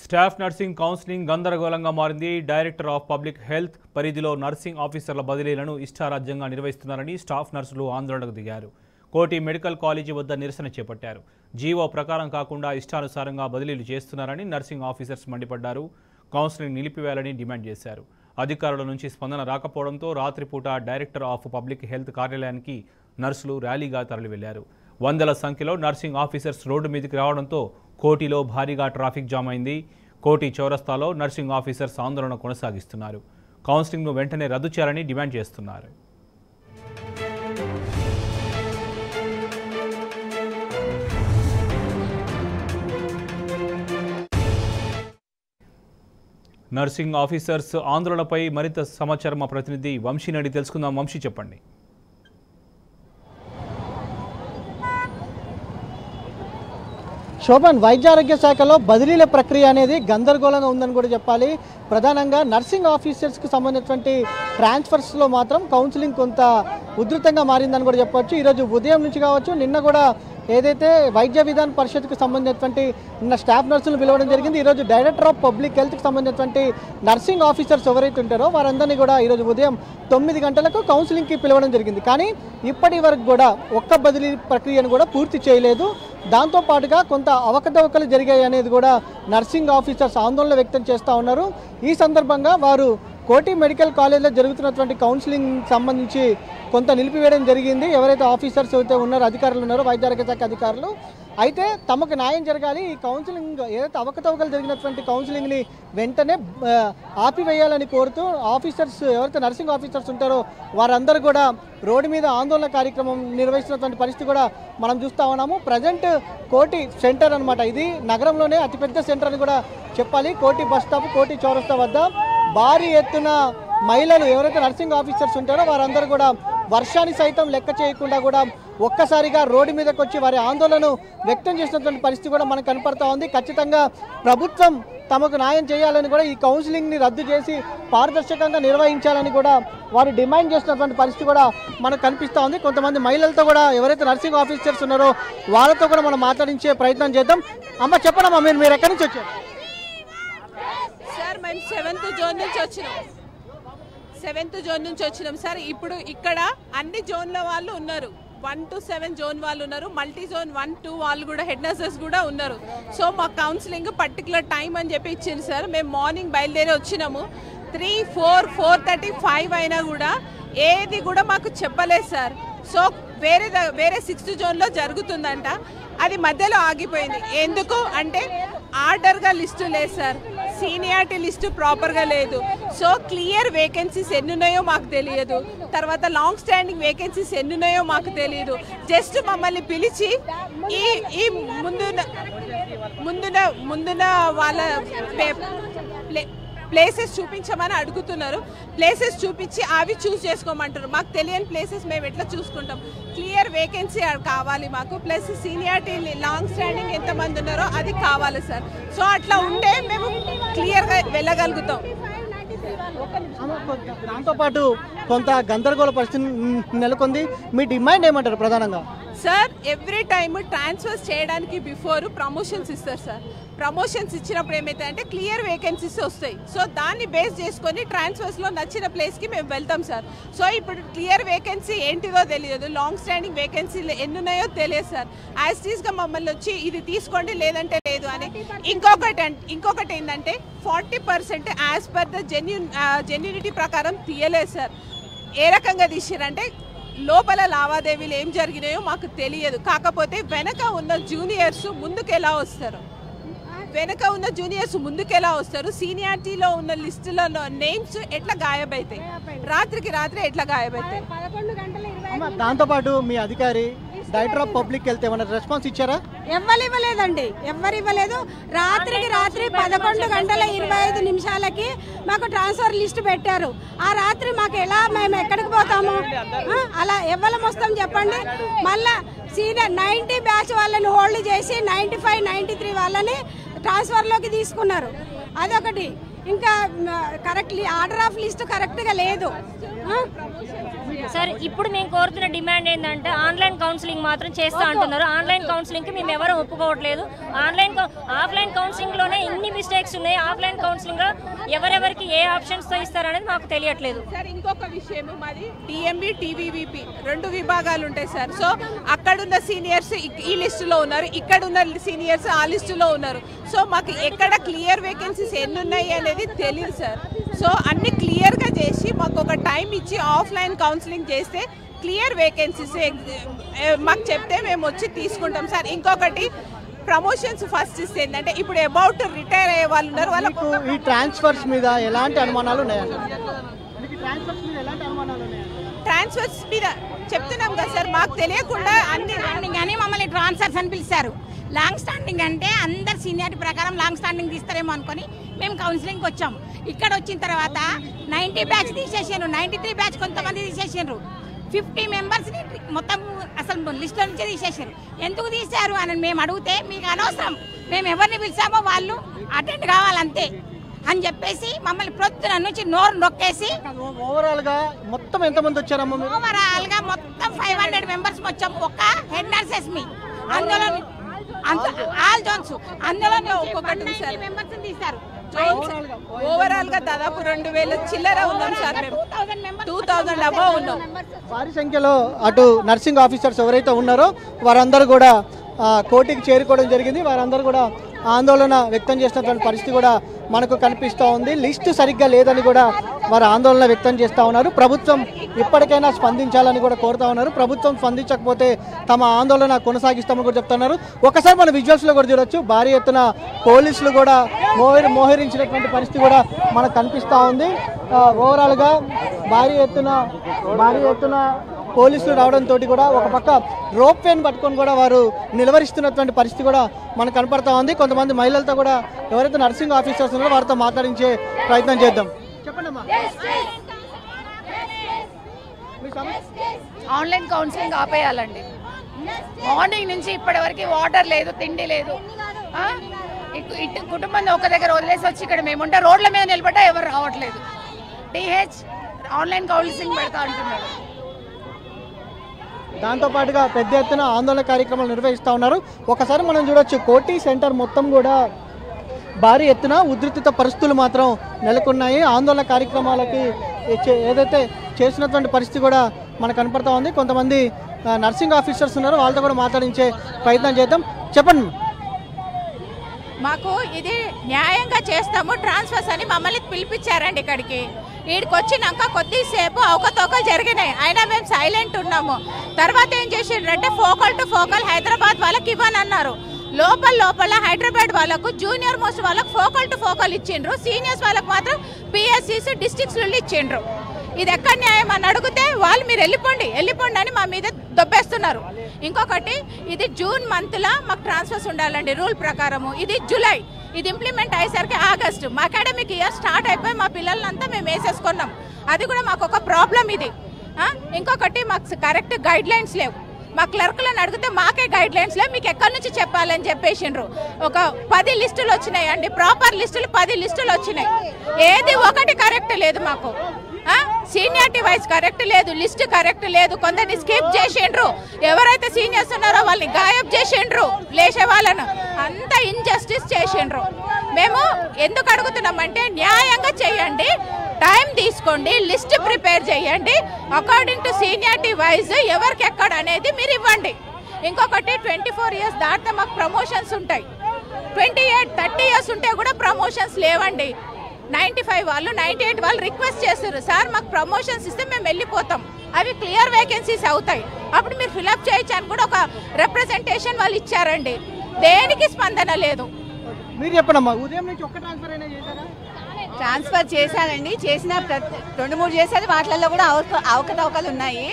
Staff nursing counselling గందరగోళంగా మారింది. Director of public health పరిధిలో నర్సింగ్ ఆఫీసర్ల బదిలీలను ఇష్టారాజ్యంగా నిర్వహిస్తున్నారని స్టాఫ్ నర్సులు ఆందోళనకు దిగారు. కోటి మెడికల్ కాలేజీ వద్ద నిరసన చేపట్టారు. జీవో ప్రకారం కాకుండా ఇష్టానుసారంగా బదిలీలు చేస్తున్నారని నర్సింగ్ ఆఫీసర్స్ మండిపడ్డారు. కౌన్సిలింగ్ నిలిపివేయాలని డిమాండ్ చేశారు. అధికారుల నుంచి స్పందన రాకపోవడంతో రాత్రిపూట డైరెక్టర్ ఆఫ్ పబ్లిక్ హెల్త్ కార్యాలయానికి నర్సులు ర్యాలీగా తరలివెళ్లారు. వందల సంఖ్యలో నర్సింగ్ ఆఫీసర్స్ రోడ్డు మీదకి రావడంతో కోటిలో భారీగా ట్రాఫిక్ జామ్ అయింది. కోటి చౌరస్తాలో నర్సింగ్ ఆఫీసర్స్ ఆందోళన కొనసాగిస్తున్నారు. కౌన్సిలింగ్ను వెంటనే రద్దు చేయాలని డిమాండ్ చేస్తున్నారు. నర్సింగ్ ఆఫీసర్స్ ఆందోళనపై మరింత సమాచారం మా ప్రతినిధి వంశీని అడిగి తెలుసుకుందాం. వంశీ, చెప్పండి. శోభన్, వైద్య ఆరోగ్య శాఖలో బదిలీల ప్రక్రియ అనేది గందరగోళంగా ఉందని కూడా చెప్పాలి. ప్రధానంగా నర్సింగ్ ఆఫీసర్స్కి సంబంధించినటువంటి ట్రాన్స్ఫర్స్లో మాత్రం కౌన్సిలింగ్ కొంత ఉధృతంగా మారిందని కూడా చెప్పవచ్చు. ఈరోజు ఉదయం నుంచి కావచ్చు, నిన్న కూడా ఏదైతే వైద్య విధాన పరిషత్కు సంబంధించినటువంటి నిన్న స్టాఫ్ నర్సులను పిలవడం జరిగింది. ఈరోజు డైరెక్టర్ ఆఫ్ పబ్లిక్ హెల్త్కి సంబంధించినటువంటి నర్సింగ్ ఆఫీసర్స్ ఎవరైతే ఉంటారో వారందరినీ కూడా ఈరోజు ఉదయం 9 గంటలకు కౌన్సిలింగ్కి పిలవడం జరిగింది. కానీ ఇప్పటి వరకు కూడా ఒక్క బదిలీ ప్రక్రియను కూడా పూర్తి చేయలేదు. దాంతోపాటుగా కొంత అవకతవకలు జరిగాయి అనేది కూడా నర్సింగ్ ఆఫీసర్స్ ఆందోళన వ్యక్తం చేస్తూ ఉన్నారు. ఈ సందర్భంగా వారు కోటి మెడికల్ కాలేజ్లో జరుగుతున్నటువంటి కౌన్సిలింగ్ సంబంధించి కొంత నిలిపివేయడం జరిగింది. ఎవరైతే ఆఫీసర్స్ అయితే ఉన్నారో, అధికారులు ఉన్నారో, వైద్య ఆరోగ్య శాఖ అధికారులు, అయితే తమకు న్యాయం జరగాలి, ఈ కౌన్సిలింగ్ ఏదైతే అవకతవకలు జరిగినటువంటి కౌన్సిలింగ్ని వెంటనే ఆపివేయాలని కోరుతూ ఆఫీసర్స్ ఎవరైతే నర్సింగ్ ఆఫీసర్స్ ఉంటారో వారందరూ కూడా రోడ్డు మీద ఆందోళన కార్యక్రమం నిర్వహిస్తున్నటువంటి పరిస్థితి కూడా మనం చూస్తూ ఉన్నాము. ప్రజెంట్ కోటి సెంటర్ అనమాట, ఇది నగరంలోనే అతిపెద్ద సెంటర్ అని కూడా చెప్పాలి. కోటి బస్ స్టాప్, కోటి చౌరస్తా వద్ద భారీ ఎత్తున మహిళలు ఎవరైతే నర్సింగ్ ఆఫీసర్స్ ఉంటారో వారందరూ కూడా వర్షాన్ని సైతం లెక్క చేయకుండా కూడా ఒక్కసారిగా రోడ్డు మీదకి వచ్చి వారి ఆందోళనను వ్యక్తం చేసినటువంటి పరిస్థితి కూడా మనకు కనపడతా ఉంది. ఖచ్చితంగా ప్రభుత్వం తమకు న్యాయం చేయాలని కూడా ఈ కౌన్సిలింగ్ని రద్దు చేసి పారదర్శకంగా నిర్వహించాలని కూడా వారు డిమాండ్ చేసినటువంటి పరిస్థితి కూడా మనకు కనిపిస్తూ ఉంది. కొంతమంది మహిళలతో కూడా ఎవరైతే నర్సింగ్ ఆఫీసర్స్ ఉన్నారో వాళ్ళతో కూడా మనం మాట్లాడించే ప్రయత్నం చేద్దాం. అమ్మ, చెప్పండమ్మా, మీరు ఎక్కడి నుంచి వచ్చారు? సార్, మేము 7th జోన్ నుంచి వచ్చినాం. 7th జోన్ నుంచి వచ్చినాం సార్. ఇప్పుడు ఇక్కడ అన్ని జోన్ల వాళ్ళు ఉన్నారు. 1 to 7 జోన్ వాళ్ళు ఉన్నారు. మల్టీ జోన్ 1, 2 వాళ్ళు కూడా హెడ్ నర్సెస్ కూడా ఉన్నారు. సో మా కౌన్సిలింగ్ పర్టికులర్ టైం అని చెప్పి ఇచ్చింది సార్. మేము మార్నింగ్ బయలుదేరి వచ్చినాము. 3, 4, 4:30, 5 అయినా కూడా ఏది కూడా మాకు చెప్పలేదు సార్. సో వేరే 6th జోన్లో జరుగుతుందంట, అది మధ్యలో ఆగిపోయింది. ఎందుకు అంటే ఆర్డర్గా లిస్టు లేదు సార్, సీనియారిటీ లిస్టు ప్రాపర్గా లేదు. సో క్లియర్ వేకెన్సీస్ ఎన్నున్నాయో మాకు తెలియదు, తర్వాత లాంగ్ స్టాండింగ్ వేకెన్సీస్ ఎన్నున్నాయో మాకు తెలియదు. జస్ట్ మమ్మల్ని పిలిచి ఈ ముందున వాళ్ళ ప్లేసెస్ చూపించమని అడుగుతున్నారు. ప్లేసెస్ చూపించి అవి చూస్ చేసుకోమంటారు. మాకు తెలియని ప్లేసెస్ మేము ఎట్లా చూసుకుంటాం? క్లియర్ వేకెన్సీ కావాలి మాకు, ప్లస్ సీనియారిటీ లాంగ్ స్టాండింగ్ ఎంతమంది ఉన్నారో అది కావాలి సార్. సో అట్లా ఉంటే మేము క్లియర్గా వెళ్ళగలుగుతాం. దాంతోపాటు కొంత గందరగోళ పరిస్థితి నెలకొంది. మీ డిమాండ్ ఏమంటారు ప్రధానంగా? సార్, ఎవ్రీ టైమ్ ట్రాన్స్ఫర్స్ చేయడానికి బిఫోర్ ప్రమోషన్స్ ఇస్తారు సార్. ప్రమోషన్స్ ఇచ్చినప్పుడు ఏమవుతాయంటే క్లియర్ వేకెన్సీస్ వస్తాయి. సో దాన్ని బేస్ చేసుకొని ట్రాన్స్ఫర్స్లో నచ్చిన ప్లేస్కి మేము వెళ్తాం సార్. సో ఇప్పుడు క్లియర్ వేకెన్సీ ఏంటిదో తెలియదు, లాంగ్ స్టాండింగ్ వేకెన్సీలు ఎన్ని ఉన్నాయో తెలియదు సార్. యాజ్ టీస్గా మమ్మల్ని వచ్చి ఇది తీసుకోండి లేదంటే లేదు అని. ఇంకొకటి ఏంటంటే 40% యాజ్ పర్ ద జెన్యూనిటీ ప్రకారం తీయలేదు సార్. ఏ రకంగా తీసారంటే లోపల లావాదేవీలు ఏం జరిగినాయో మాకు తెలియదు. కాకపోతే వెనక ఉన్న జూనియర్స్ ముందుకు ఎలా వస్తారు, సీనియారిటీలో ఉన్న లిస్టులలో నేమ్స్ ఎట్లా గాయబైతాయి, రాత్రికి రాత్రి ఎట్లా గాయబైతాయి. దాంతోపాటు మీ అధికారి డైరెక్టర్ ఆఫ్ పబ్లిక్ హెల్త్ ఏమైనా రెస్పాన్స్ ఇచ్చారా? ఎవరు ఇవ్వలేదు. రాత్రికి రాత్రి 11:25 మాకు ట్రాన్స్ఫర్ లిస్ట్ పెట్టారు. ఆ రాత్రి మాకు మేము ఎక్కడికి పోతాము? అలా ఎవరు వస్తాం చెప్పండి? మళ్ళా సీనియర్ 90 బ్యాచ్ వాళ్ళని హోల్డ్ చేసి 95, 93 వాళ్ళని ట్రాన్స్ఫర్లోకి తీసుకున్నారు. అదొకటి. ఇంకా కరెక్ట్ ఆర్డర్ ఆఫ్ లిస్ట్ కరెక్ట్గా లేదు. సార్ ఇప్పుడు మేము కోరుతున్న డిమాండ్ ఏంటంటే ఆన్లైన్ కౌన్సిలింగ్ మాత్రం చేస్తా అంటున్నారు. ఆన్లైన్ కౌన్సిలింగ్కి మేము ఎవరు ఒప్పుకోవట్లేదు. ఆఫ్లైన్ కౌన్సిలింగ్లోనే ఇన్ని మిస్టేక్స్ ఉన్నాయి. ఆఫ్లైన్ కౌన్సిలింగ్ ఎవరెవరికి ఏ ఆప్షన్స్ తో ఇస్తారనేది మాకు తెలియట్లేదు సార్. ఇంకొక విషయం, మాది డిఎంబి టీవీవీపీ 2 విభాగాలు ఉంటాయి సార్. సో అక్కడున్న సీనియర్స్ ఈ లిస్టులో ఉన్నారు, ఇక్కడ ఉన్న సీనియర్స్ ఆ లిస్టులో ఉన్నారు. సో మాకు ఎక్కడ క్లియర్ వేకెన్సీస్ ఎన్ని ఉన్నాయి అనేది తెలియదు సార్. సో అన్ని క్లియర్గా చేసి మాకు ఒక టైం ఇచ్చి ఆఫ్లైన్ కౌన్సిలింగ్ చేస్తే క్లియర్ వేకెన్సీస్ మాకు చెప్తే మేము వచ్చి తీసుకుంటాం సార్. ఇంకొకటి ప్రమోషన్స్ ఫస్ట్ ఇస్తే ఏంటంటే ఇప్పుడు అబౌట్ రిటైర్ అయ్యే వాళ్ళు ఉన్నారు, వాళ్ళకు ఈ ట్రాన్స్ఫర్స్ మీద ఎలాంటి అనుమానాలు ఉన్నాయండి? ట్రాన్స్ఫర్స్ మీద చెప్తున్నాం కదా సార్, మాకు తెలియకుండా అన్ని కానీ మమ్మల్ని ట్రాన్స్ఫర్స్ అని పిలిచారు. లాంగ్ స్టాండింగ్ అంటే అందరు సీనియారిటీ ప్రకారం లాంగ్ స్టాండింగ్ తీస్తారేమో అనుకుని మేము కౌన్సిలింగ్కి వచ్చాము. ఇక్కడ వచ్చిన తర్వాత 90 బ్యాచ్ తీసేసారు, 93 బ్యాచ్ కొంతమంది తీసేసారు, 50 మెంబర్స్ని మొత్తం అసలు లిస్టులో నుంచే తీసేసారు. ఎందుకు తీశారు అని మేము అడిగితే మీకు అనవసరం, మేము ఎవరిని పిలిచామో వాళ్ళు అటెండ్ కావాలంతే అని చెప్పేసి మమ్మల్ని ప్రొద్దున నుంచి నోరు నొక్కేసి ఓవరాల్ గా మొత్తం ఎంతమంది వచ్చారమ్మా? ఓవరాల్ గా మొత్తం 500 మెంబర్స్ వచ్చాం. ఒక హెడ్ నర్సెస్ మీ అందులో ఆల్ జోన్స్ అందులో ఒక్కొక్కటి సార్ మెంబర్స్ తీశారు. ఓవరాల్ గా దాదాపు 2000 చిల్లర ఉన్నాం సార్. మేము 2000 అబౌవ్ ఉన్నాం. భారీ సంఖ్యలో అటు నర్సింగ్ ఆఫీసర్స్ ఎవరైతే ఉన్నారో వారందరూ కూడా కోర్టుకి చేరుకోవడం జరిగింది. వారందరూ కూడా ఆందోళన వ్యక్తం చేసినటువంటి పరిస్థితి కూడా మనకు కనిపిస్తూ ఉంది. లిస్టు సరిగ్గా లేదని కూడా వారు ఆందోళన వ్యక్తం చేస్తూ ఉన్నారు. ప్రభుత్వం ఇప్పటికైనా స్పందించాలని కూడా కోరుతా ఉన్నారు. ప్రభుత్వం స్పందించకపోతే తమ ఆందోళన కొనసాగిస్తామని కూడా చెప్తున్నారు. ఒకసారి మన విజువల్స్లో కూడా చూడొచ్చు, భారీ ఎత్తున పోలీసులు కూడా మోహరించినటువంటి పరిస్థితి కూడా మనకు కనిపిస్తూ ఉంది. ఓవరాల్గా భారీ ఎత్తున పోలీసులు రావడంతో కూడా ఒక పక్క రోప్ వేన్ పట్టుకొని కూడా వారు నిలవరిస్తున్నటువంటి పరిస్థితి కూడా మనకు కనపడతా ఉంది. కొంతమంది మహిళలతో కూడా ఎవరైతే నర్సింగ్ ఆఫీసర్స్ ఉన్నారో వారితో మాట్లాడించే ప్రయత్నం చేద్దాం. చెప్పండమ్మా. Online counselling ఆపేయాలండి. మార్నింగ్ నుంచి ఇప్పటి వరకు వాటర్ లేదు, తిండి లేదు. ఇటు కుటుంబాన్ని ఒక దగ్గర వదిలేసి వచ్చి ఇక్కడ మేముంటే రోడ్ల మీద నిలబడ్డా ఎవరు రావట్లేదు. డిహెచ్ ఆన్లైన్ కౌన్సిలింగ్ పెడతా అంటున్నారు. దాంతోపాటుగా పెద్ద ఎత్తున ఆందోళన కార్యక్రమాలు నిర్వహిస్తూ ఉన్నారు. ఒకసారి మనం చూడొచ్చు, కోటి సెంటర్ మొత్తం కూడా భారీ ఎత్తున ఉధృత పరిస్థితులు మాత్రం నెలకొన్నాయి. ఆందోళన కార్యక్రమాలకి ఏదైతే చేసినటువంటి పరిస్థితి కూడా మనకు కనపడతా ఉంది. కొంతమంది నర్సింగ్ ఆఫీసర్స్ ఉన్నారు, వాళ్ళతో కూడా మాట్లాడించే ప్రయత్నం చేద్దాం. చెప్పండి. మాకు ఇది న్యాయంగా చేస్తాము ట్రాన్స్ఫర్స్ అని మమ్మల్ని పిలిపించారండి ఇక్కడికి. వీడికి వచ్చినాక కొద్దిసేపు అవకతవకలు జరిగినాయి, అయినా మేము సైలెంట్ ఉన్నాము. తర్వాత ఏం చేసిండ్రంటే ఫోకల్ టు ఫోకల్ హైదరాబాద్ వాళ్ళకి ఇవ్వని అన్నారు. లోపల హైదరాబాద్ వాళ్ళకు జూనియర్ మోస్ట్ వాళ్ళకు ఫోకల్ టు ఫోకల్ ఇచ్చిండ్రు, సీనియర్స్ వాళ్ళకు మాత్రం పిఎస్సీస్ డిస్ట్రిక్ట్స్ నుండి ఇచ్చిండ్రు. ఇది ఎక్కడ న్యాయం అని అడిగితే వాళ్ళు మీరు వెళ్ళిపోండి అని మా మీద దొబ్బేస్తున్నారు. ఇంకొకటి, ఇది జూన్ మంత్లో మాకు ట్రాన్స్ఫర్స్ ఉండాలండి రూల్ ప్రకారము. ఇది జూలై, ఇది ఇంప్లిమెంట్ అయ్యేసరికి ఆగస్టు. మా అకాడమిక్ ఇయర్ స్టార్ట్ అయిపోయి మా పిల్లలంతా మేము వేసేసుకున్నాం. అది కూడా మాకు ఒక ప్రాబ్లం ఇది. ఇంకొకటి, మాకు కరెక్ట్ గైడ్ లైన్స్ లేవు. మా క్లర్క్లను అడిగితే మాకే గైడ్ లైన్స్ లేవు, మీకు ఎక్కడి నుంచి చెప్పాలని చెప్పేసిండ్రు. ఒక 10 లిస్టులు వచ్చినాయి అండి, ప్రాపర్ లిస్టులు 10 లిస్టులు వచ్చినాయి. ఏది ఒకటి కరెక్ట్ లేదు మాకు. సీనియారిటీ వైజ్ కరెక్ట్ లేదు, లిస్ట్ కరెక్ట్ లేదు, కొందరిని స్కిప్ చేసిండ్రు. ఎవరైతే సీనియర్స్ ఉన్నారో వాళ్ళని గాయబ్ చేసిండ్రు, లేచే వాళ్ళను అంతా ఇన్జస్టిస్ చేసిండ్రు. మేము ఎందుకు అడుగుతున్నామంటే న్యాయంగా చేయండి, టైం తీసుకోండి, లిస్ట్ ప్రిపేర్ చేయండి, అకార్డింగ్ టు సీనియారిటీ వైజ్ ఎవరికి ఎక్కడ అనేది మీరు ఇవ్వండి. ఇంకొకటి, 24 ఇయర్స్ దాటితే మాకు ప్రమోషన్స్ ఉంటాయి. 28, 30 ఇయర్స్ ఉంటే కూడా ప్రమోషన్స్ లేవండి. 95 వాళ్ళు 98 వాళ్ళు రిక్వెస్ట్ చేస్తారు, సార్ మాకు ప్రమోషన్స్ ఇస్తే మేము వెళ్ళిపోతాం, అవి క్లియర్ వేకెన్సీస్ అవుతాయి, అప్పుడు మీరు ఫిలప్ చేయొచ్చు అని కూడా ఒక రిప్రజెంటేషన్ వాళ్ళు ఇచ్చారండి. దేనికి స్పందన లేదు. మీరు చెప్పండమ్మా, ఉదయం నుంచి ఒక్క ట్రాన్స్ఫర్ అయినా చేశారా? ట్రాన్స్ఫర్ చేశానండి, చేసిన 2-3 చేశారు, వాటిల్లో కూడా అవకతవకలు ఉన్నాయి.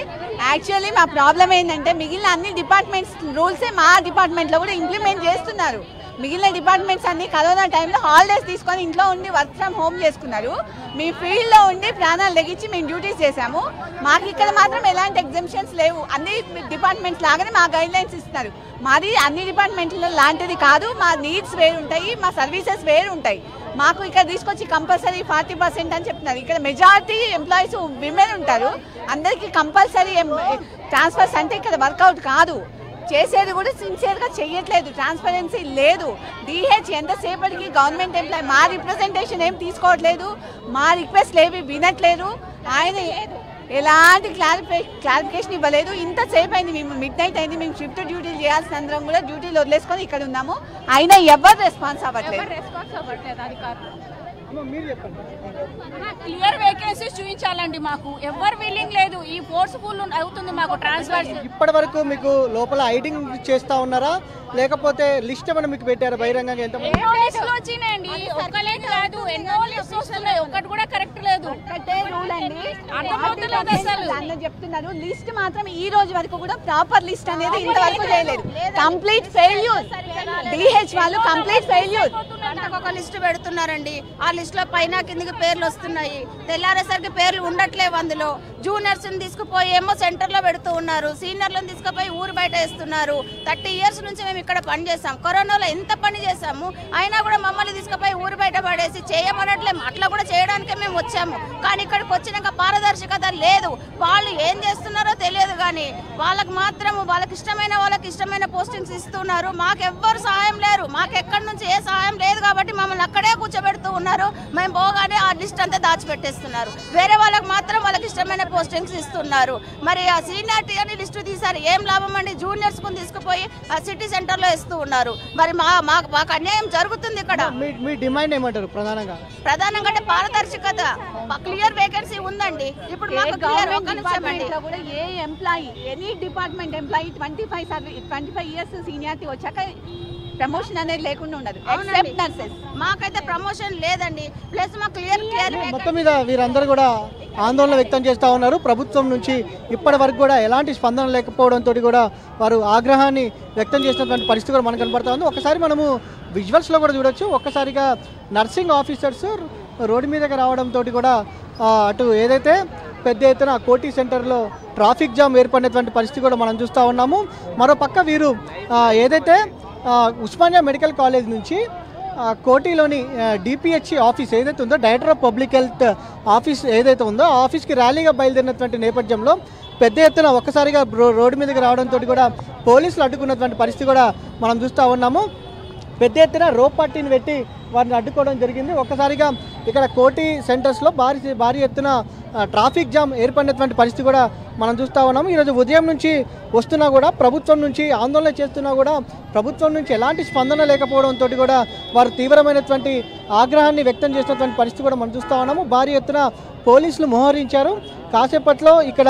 యాక్చువల్లీ మా ప్రాబ్లం ఏంటంటే మిగిలిన అన్ని డిపార్ట్మెంట్స్ రూల్సే మా డిపార్ట్మెంట్లో కూడా ఇంప్లిమెంట్ చేస్తున్నారు. మిగిలిన డిపార్ట్మెంట్స్ అన్ని కరోనా టైంలో హాలిడేస్ తీసుకొని ఇంట్లో ఉండి వర్క్ ఫ్రమ్ హోమ్ చేసుకున్నారు. మీ ఫీల్డ్లో ఉండి ప్రాణాలు లెగించి మేము డ్యూటీస్ చేశాము. మాకు ఇక్కడ మాత్రం ఎలాంటి ఎగ్జామ్షన్స్ లేవు. అన్ని డిపార్ట్మెంట్స్ లాగానే మా గైడ్ లైన్స్ ఇస్తున్నారు. మాది అన్ని డిపార్ట్మెంట్లో లాంటిది కాదు. మా నీడ్స్ వేరు ఉంటాయి, మా సర్వీసెస్ వేరు ఉంటాయి. మాకు ఇక్కడ తీసుకొచ్చి కంపల్సరీ 40% అని చెప్తున్నారు. ఇక్కడ మెజారిటీ ఎంప్లాయీస్ విమెన్ ఉంటారు. అందరికీ కంపల్సరీ ట్రాన్స్ఫర్స్ అంటే ఇక్కడ వర్కౌట్ కాదు. చేసేది కూడా సిన్సియర్గా చెయ్యట్లేదు, ట్రాన్స్పరెన్సీ లేదు. డిహెచ్ ఎంతసేపటికి గవర్నమెంట్ ఎంప్లాయీ మా రిప్రజెంటేషన్ ఏం తీసుకోవట్లేదు, మా రిక్వెస్ట్లు ఏవి వినట్లేదు. ఆయన ఎలాంటి క్లారిఫికేషన్ ఇవ్వలేదు. ఇంతసేపు అయింది, మేము మిడ్ నైట్ అయింది, మేము షిఫ్ట్ డ్యూటీలు చేయాల్సిన అందరం కూడా డ్యూటీలు వదిలేసుకొని ఇక్కడ ఉన్నాము. అయినా ఎవరు రెస్పాన్స్ అవ్వట్లేదు. క్లియర్ వేకెన్సీస్ చూపించాలండి. మాకు ఎవరు విల్లింగ్ లేదు. ఈ ఫోర్స్ఫుల్ అవుతుంది మాకు ట్రాన్స్ఫర్. ఇప్పటి వరకు మీకు లోపల ఐడింగ్ చేస్తా ఉన్నారా, లేకపోతే లిస్ట్ ఏమైనా మీకు పెట్టారా బహిరంగంగా? ఎంత వచ్చినాయండి, ఒక్కలే కాదు, ఎన్నో లిస్ట్ వస్తున్నాయి, ఒక్కటి కూడా కరెక్ట్ లేదు. ఒక్కటే రూల్ అండి, అర్థమవుతలేదు అసలు. అన్న చెప్తున్నారు లిస్ట్ మాత్రం ఈ రోజు వరకు కూడా ప్రాపర్ లిస్ట్ అనేది ఇంతవరకు చేయలేదు. కంప్లీట్ ఫెయిల్యూర్, డిహెచ్ వాళ్ళు కంప్లీట్ ఫెయిల్యూర్. ఒక లిస్ట్ పెడుతున్నారండి, ఆ లిస్ట్ లో పైన కిందకి పేర్లు వస్తున్నాయి, తెల్లారేసరికి పేర్లు ఉండట్లేవు. అందులో జూనియర్స్ తీసుకుపోయి ఏమో సెంటర్ లో పెడుతూ ఉన్నారు, సీనియర్లను తీసుకుపోయి ఊరు బయట వేస్తున్నారు. 30 years నుంచి మేము ఇక్కడ పని చేసాం, కరోనాలో ఎంత పని చేసాము, అయినా కూడా మమ్మల్ని తీసుకుపోయి ఊరు బయట పడేసి చేయమనట్లేము. అట్లా కూడా చేయడానికే మేము వచ్చాము. కానీ ఇక్కడికి వచ్చినాక పారదర్శకత లేదు. వాళ్ళు ఏం చేస్తున్నారో తెలియదు, కానీ వాళ్ళకి మాత్రం వాళ్ళకి ఇష్టమైన పోస్టింగ్స్ ఇస్తున్నారు. మాకెవ్వరు సహాయం లేరు, మాకు ఎక్కడి నుంచి ఏ సహాయం లేదు. కాబట్టి మమ్మల్ని అక్కడే కూర్చోబెడుతూ ఉన్నారు. మేము పోగానే ఆ లిస్ట్ అంతా దాచిపెట్టేస్తున్నారు. వేరే వాళ్ళకి మాత్రం వాళ్ళకి ఇష్టమైన పోస్టింగ్స్ ఇస్తున్నారు. మరి ఆ సీనియారిటీ అని లిస్టు తీసారు, ఏం లాభం అండి? జూనియర్స్ కు తీసుకుపోయి ఆ సిటీ సెంటర్ లో ఇస్తూ ఉన్నారు. మరి మాకు అన్యాయం జరుగుతుంది ఇక్కడ. మీ డిమాండ్ ఏమంటారు ప్రధానంగా? ప్రధానంగా అంటే పారదర్శకత, క్లియర్ వేకెన్సీ ఉందండి. ఇప్పుడు మాకు క్లియర్ కూడా ఏ employee, any department employee 25 years seniority వచ్చాక ప్రమోషన్ అనేది లేకుండా ఉండదు. ఎక్సెప్ట్ నర్సెస్ మాకైతే ప్రమోషన్ లేదండి. ప్లస్ మాకు క్లియర్ మొత్తం మీద వీరందరూ కూడా ఆందోళన వ్యక్తం చేస్తూ ఉన్నారు. ప్రభుత్వం నుంచి ఇప్పటి వరకు కూడా ఎలాంటి స్పందన లేకపోవడంతో కూడా వారు ఆగ్రహాన్ని వ్యక్తం చేసినటువంటి పరిస్థితి కూడా మనకు కనపడతా ఉంది. ఒకసారి మనము విజువల్స్లో కూడా చూడొచ్చు. ఒక్కసారిగా నర్సింగ్ ఆఫీసర్స్ రోడ్డు మీదకి రావడంతో కూడా అటు ఏదైతే పెద్ద ఎత్తున కోటి సెంటర్లో ట్రాఫిక్ జామ్ ఏర్పడినటువంటి పరిస్థితి కూడా మనం చూస్తూ ఉన్నాము. మరోపక్క వీరు ఏదైతే ఉస్మానియా మెడికల్ కాలేజ్ నుంచి కోటిలోని డిపిహెచ్సి ఆఫీస్ ఏదైతే ఉందో, director of public health office ఏదైతే ఉందో ఆ ఆఫీస్కి ర్యాలీగా బయలుదేరినటువంటి నేపథ్యంలో పెద్ద ఎత్తున ఒక్కసారిగా రోడ్డు మీదకి రావడంతో కూడా పోలీసులు అడ్డుకున్నటువంటి పరిస్థితి కూడా మనం చూస్తూ ఉన్నాము. పెద్ద ఎత్తున రోప్ పార్టీని పెట్టి వారిని అడ్డుకోవడం జరిగింది. ఒక్కసారిగా ఇక్కడ కోటి సెంటర్స్లో భారీ ఎత్తున ట్రాఫిక్ జామ్ ఏర్పడినటువంటి పరిస్థితి కూడా మనం చూస్తూ ఉన్నాము. ఈరోజు ఉదయం నుంచి వస్తున్నా కూడా, ప్రభుత్వం నుంచి ఆందోళన చేస్తున్నా కూడా ప్రభుత్వం నుంచి ఎలాంటి స్పందన లేకపోవడంతో కూడా వారు తీవ్రమైనటువంటి ఆగ్రహాన్ని వ్యక్తం చేసినటువంటి పరిస్థితి కూడా మనం చూస్తూ ఉన్నాము. భారీ ఎత్తున పోలీసులు మోహరించారు. కాసేపట్లో ఇక్కడ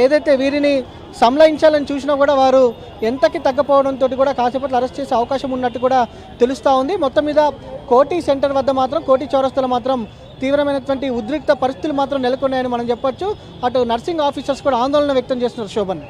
ఏదైతే వీరిని సంలయించాలని చూసినా కూడా వారు ఎంతకి తగ్గపోవడంతో కూడా కాసేపట్లో అరెస్ట్ చేసే అవకాశం ఉన్నట్టు కూడా తెలుస్తూ ఉంది. మొత్తం మీద కోటి సెంటర్ వద్ద మాత్రం, కోటి చౌరస్తాలో మాత్రం తీవ్రమైనటువంటి ఉద్రిక్త పరిస్థితులు మాత్రం నెలకొన్నాయని మనం చెప్పొచ్చు. అటు నర్సింగ్ ఆఫీసర్స్ కూడా ఆందోళన వ్యక్తం చేస్తున్నారు. శోభన్.